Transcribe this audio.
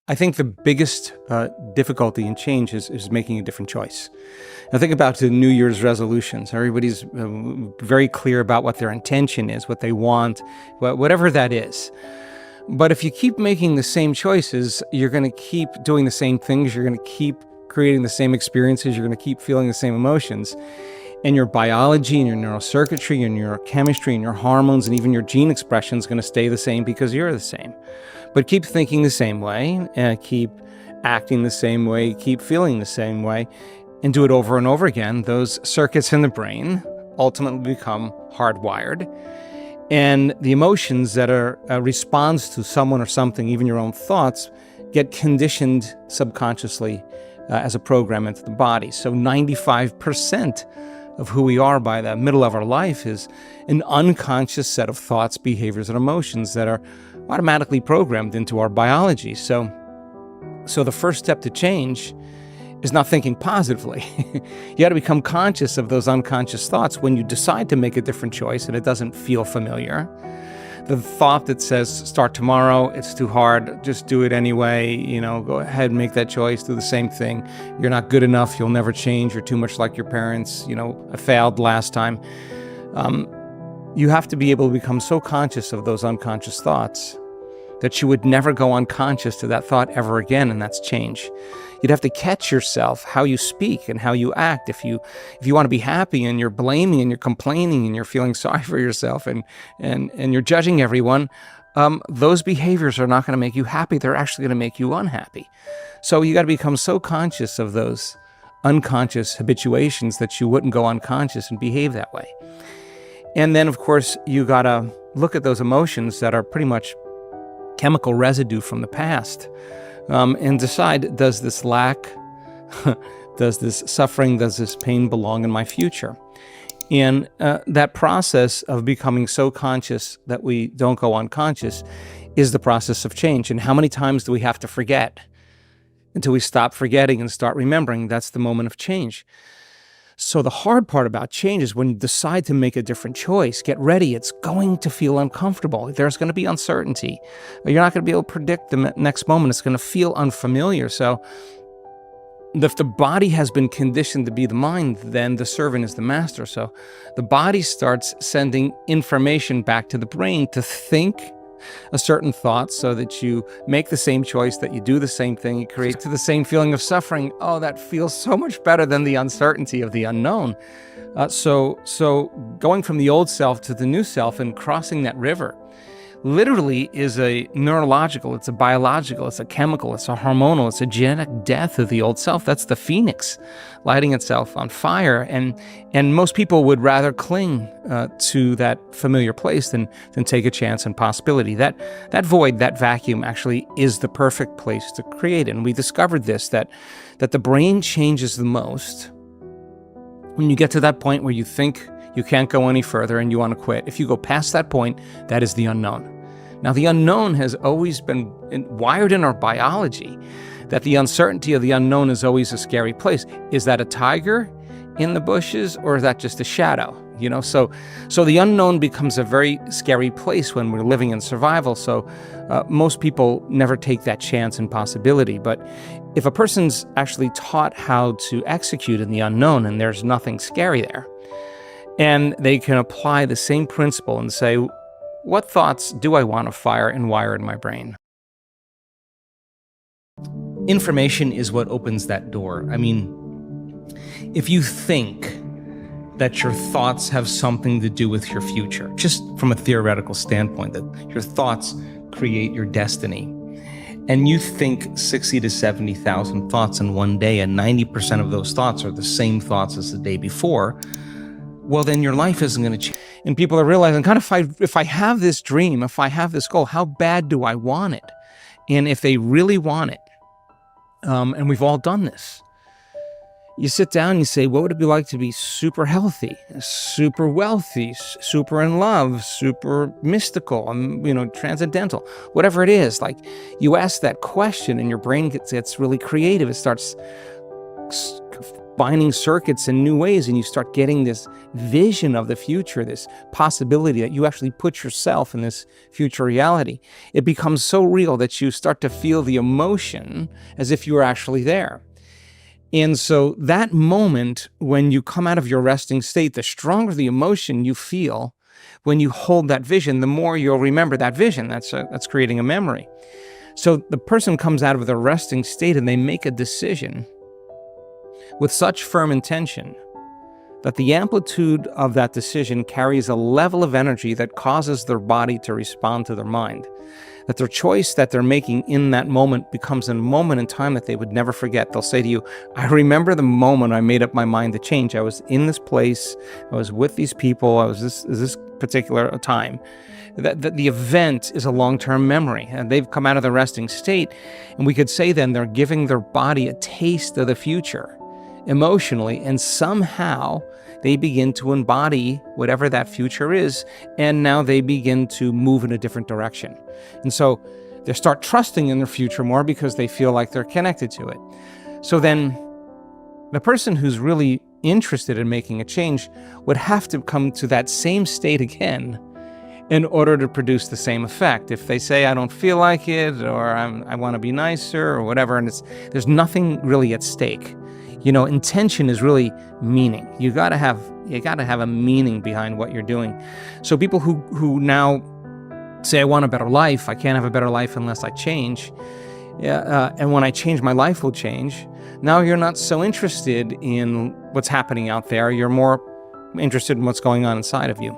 I think the biggest difficulty in change is making a different choice. Now think about the New Year's resolutions. Everybody's very clear about what their intention is, what they want, whatever that is. But if you keep making the same choices, you're going to keep doing the same things. You're going to keep creating the same experiences. You're going to keep feeling the same emotions. And your biology and your neurocircuitry and your chemistry and your hormones and even your gene expression is going to stay the same because you're the same. But keep thinking the same way, keep acting the same way, keep feeling the same way, and do it over and over again. Those circuits in the brain ultimately become hardwired. And the emotions that are a response to someone or something, even your own thoughts, get conditioned subconsciously as a program into the body. So 95% of who we are by the middle of our life is an unconscious set of thoughts, behaviors, and emotions that are automatically programmed into our biology. So the first step to change is not thinking positively. You got to become conscious of those unconscious thoughts when you decide to make a different choice and it doesn't feel familiar. The thought that says, start tomorrow, it's too hard, just do it anyway, go ahead and make that choice, do the same thing. You're not good enough, you'll never change, you're too much like your parents, I failed last time. You have to be able to become so conscious of those unconscious thoughts that you would never go unconscious to that thought ever again, and that's change. You'd have to catch yourself, how you speak and how you act. If you want to be happy and you're blaming and you're complaining and you're feeling sorry for yourself and you're judging everyone, those behaviors are not going to make you happy. They're actually going to make you unhappy. So you got to become so conscious of those unconscious habituations that you wouldn't go unconscious and behave that way. And then, of course, you got to look at those emotions that are pretty much chemical residue from the past, and decide, does this lack, does this suffering, does this pain belong in my future? And that process of becoming so conscious that we don't go unconscious is the process of change. And how many times do we have to forget until we stop forgetting and start remembering? That's the moment of change. So the hard part about change is when you decide to make a different choice, get ready. It's going to feel uncomfortable. There's going to be uncertainty. You're not going to be able to predict the next moment. It's going to feel unfamiliar. So if the body has been conditioned to be the mind, then the servant is the master. So the body starts sending information back to the brain to think a certain thought so that you make the same choice, that you do the same thing, you create the same feeling of suffering. Oh, that feels so much better than the uncertainty of the unknown. So going from the old self to the new self and crossing that river literally is a neurological, it's a biological, it's a chemical, it's a hormonal, it's a genetic death of the old self. That's the phoenix lighting itself on fire. And most people would rather cling to that familiar place than take a chance and possibility. That void, that vacuum actually is the perfect place to create it. And we discovered this, that the brain changes the most when you get to that point where you think you can't go any further and you want to quit. If you go past that point, that is the unknown. Now, the unknown has always been wired in our biology, that the uncertainty of the unknown is always a scary place. Is that a tiger in the bushes, or is that just a shadow? So the unknown becomes a very scary place when we're living in survival. So most people never take that chance and possibility. But if a person's actually taught how to execute in the unknown and there's nothing scary there, and they can apply the same principle and say, what thoughts do I want to fire and wire in my brain? Information is what opens that door. I mean, if you think that your thoughts have something to do with your future, just from a theoretical standpoint, that your thoughts create your destiny, and you think 60 to 70,000 thoughts in one day, and 90% of those thoughts are the same thoughts as the day before, well, then your life isn't going to change. And people are realizing, if I have this dream, if I have this goal, how bad do I want it? And if they really want it, and we've all done this, you sit down and you say, what would it be like to be super healthy, super wealthy, super in love, super mystical, transcendental, whatever it is? Like, you ask that question and your brain gets really creative. It starts binding circuits in new ways, and you start getting this vision of the future, this possibility that you actually put yourself in this future reality. It becomes so real that you start to feel the emotion as if you were actually there. And so that moment when you come out of your resting state, the stronger the emotion you feel when you hold that vision, the more you'll remember that vision. That's creating a memory. So the person comes out of the resting state and they make a decision with such firm intention that the amplitude of that decision carries a level of energy that causes their body to respond to their mind. That their choice that they're making in that moment becomes a moment in time that they would never forget. They'll say to you, I remember the moment I made up my mind to change. I was in this place, I was with these people, I was this particular time. That the event is a long-term memory, and they've come out of the resting state, and we could say then they're giving their body a taste of the future emotionally, and somehow they begin to embody whatever that future is, and now they begin to move in a different direction. And so they start trusting in their future more because they feel like they're connected to it. So then the person who's really interested in making a change would have to come to that same state again in order to produce the same effect. If they say, I don't feel like it, or I want to be nicer, or whatever, and there's nothing really at stake. Intention is really meaning. You gotta have a meaning behind what you're doing. So people who now say, I want a better life, I can't have a better life unless I change. And when I change, my life will change. Now you're not so interested in what's happening out there. You're more interested in what's going on inside of you.